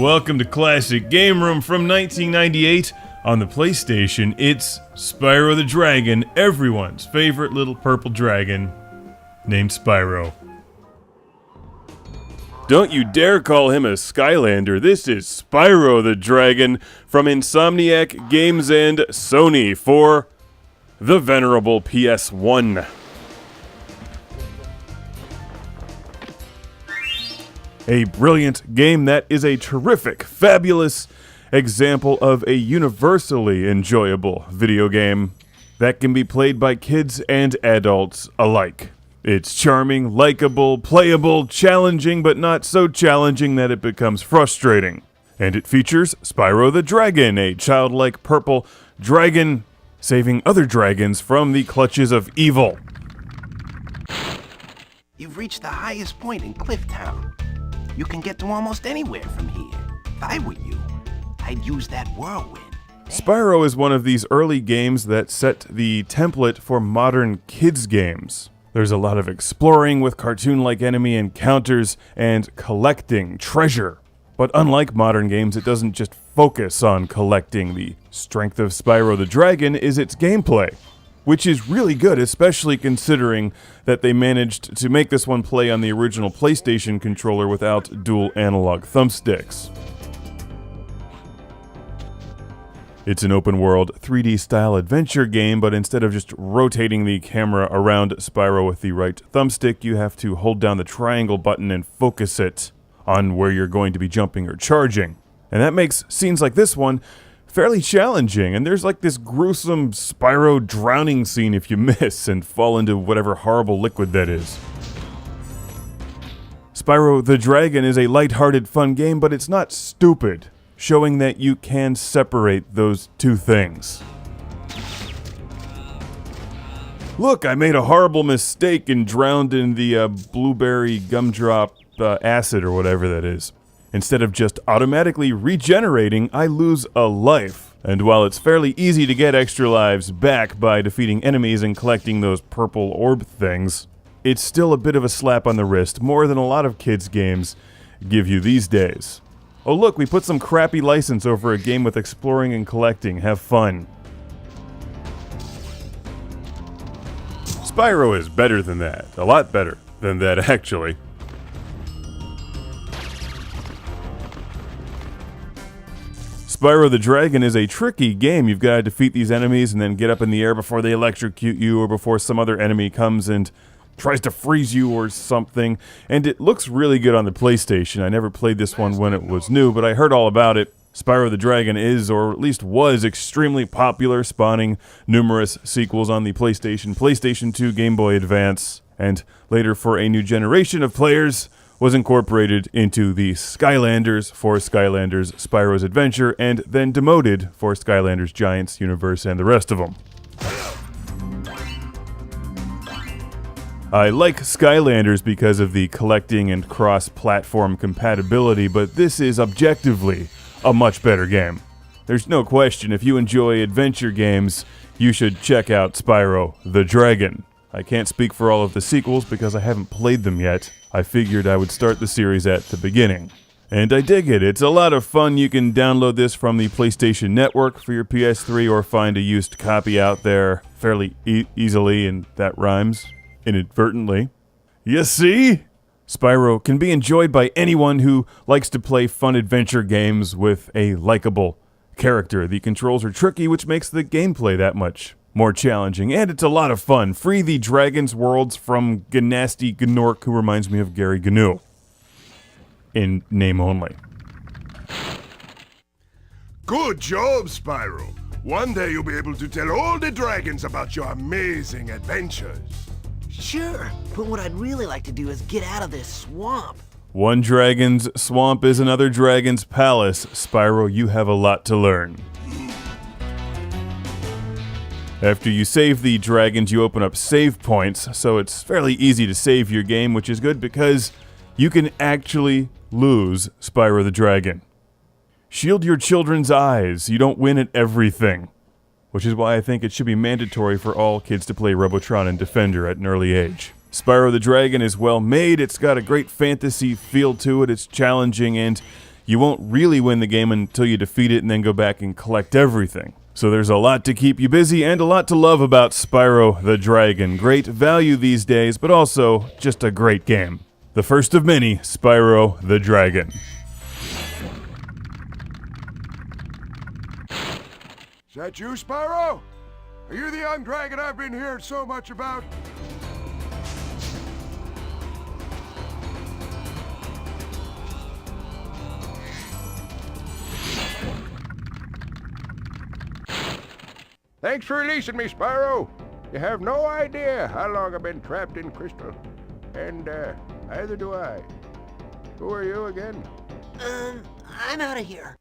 welcome to Classic Game Room from 1998 on the PlayStation. It's Spyro the Dragon, everyone's favorite little purple dragon named Spyro. Don't you dare call him a Skylander. This is Spyro the Dragon from Insomniac Games and Sony for the venerable PS1. A brilliant game that is a terrific, fabulous example of a universally enjoyable video game that can be played by kids and adults alike. It's charming, likable, playable, challenging, but not so challenging that it becomes frustrating. And it features Spyro the Dragon, a childlike purple dragon saving other dragons from the clutches of evil. You've reached the highest point in Clifftown. You can get to almost anywhere from here. If I were you, I'd use that whirlwind. Spyro is one of these early games that set the template for modern kids games. There's a lot of exploring with cartoon-like enemy encounters and collecting treasure. But unlike modern games, it doesn't just focus on collecting. The strength of Spyro the Dragon is its gameplay, which is really good, especially considering that they managed to make this one play on the original PlayStation controller without dual analog thumbsticks. It's an open-world, 3D-style adventure game, but instead of just rotating the camera around Spyro with the right thumbstick, you have to hold down the triangle button and focus it on where you're going to be jumping or charging. And that makes scenes like this one fairly challenging, and there's like this gruesome Spyro drowning scene if you miss and fall into whatever horrible liquid that is. Spyro the Dragon is a lighthearted, fun game, but it's not stupid, showing that you can separate those two things. Look, I made a horrible mistake and drowned in the blueberry gumdrop acid or whatever that is. Instead of just automatically regenerating, I lose a life. And while it's fairly easy to get extra lives back by defeating enemies and collecting those purple orb things, it's still a bit of a slap on the wrist, more than a lot of kids' games give you these days. Oh look, we put some crappy license over a game with exploring and collecting. Have fun. Spyro is better than that. A lot better than that, actually. Spyro the Dragon is a tricky game. You've got to defeat these enemies and then get up in the air before they electrocute you or before some other enemy comes and tries to freeze you or something. And it looks really good on the PlayStation. I never played this one when it was new, but I heard all about it. Spyro the Dragon is, or at least was, extremely popular, spawning numerous sequels on the PlayStation, PlayStation 2, Game Boy Advance, and later for a new generation of players, was incorporated into the Skylanders for Skylanders Spyro's Adventure, and then demoted for Skylanders Giants Universe and the rest of them. I like Skylanders because of the collecting and cross-platform compatibility, but this is objectively a much better game. There's no question, if you enjoy adventure games, you should check out Spyro the Dragon. I can't speak for all of the sequels because I haven't played them yet. I figured I would start the series at the beginning. And I dig it. It's a lot of fun. You can download this from the PlayStation Network for your PS3 or find a used copy out there fairly easily, and that rhymes inadvertently. You see? Spyro can be enjoyed by anyone who likes to play fun adventure games with a likable character. The controls are tricky, which makes the gameplay that much more challenging, and it's a lot of fun. Free the Dragon's Worlds from Gnasty Gnork, who reminds me of Gary Gnu. In name only. Good job, Spyro. One day you'll be able to tell all the dragons about your amazing adventures. Sure, but what I'd really like to do is get out of this swamp. One dragon's swamp is another dragon's palace. Spyro, you have a lot to learn. After you save the dragons, you open up save points, so it's fairly easy to save your game, which is good because you can actually lose Spyro the Dragon. Shield your children's eyes. You don't win at everything, which is why I think it should be mandatory for all kids to play Robotron and Defender at an early age. Spyro the Dragon is well made. It's got a great fantasy feel to it. It's challenging, and you won't really win the game until you defeat it and then go back and collect everything. So there's a lot to keep you busy and a lot to love about Spyro the Dragon. Great value these days, but also just a great game. The first of many, Spyro the Dragon. Is that you, Spyro? Are you the young dragon I've been hearing so much about? Thanks for releasing me, Spyro. You have no idea how long I've been trapped in Crystal. And, neither do I. Who are you again? I'm out of here.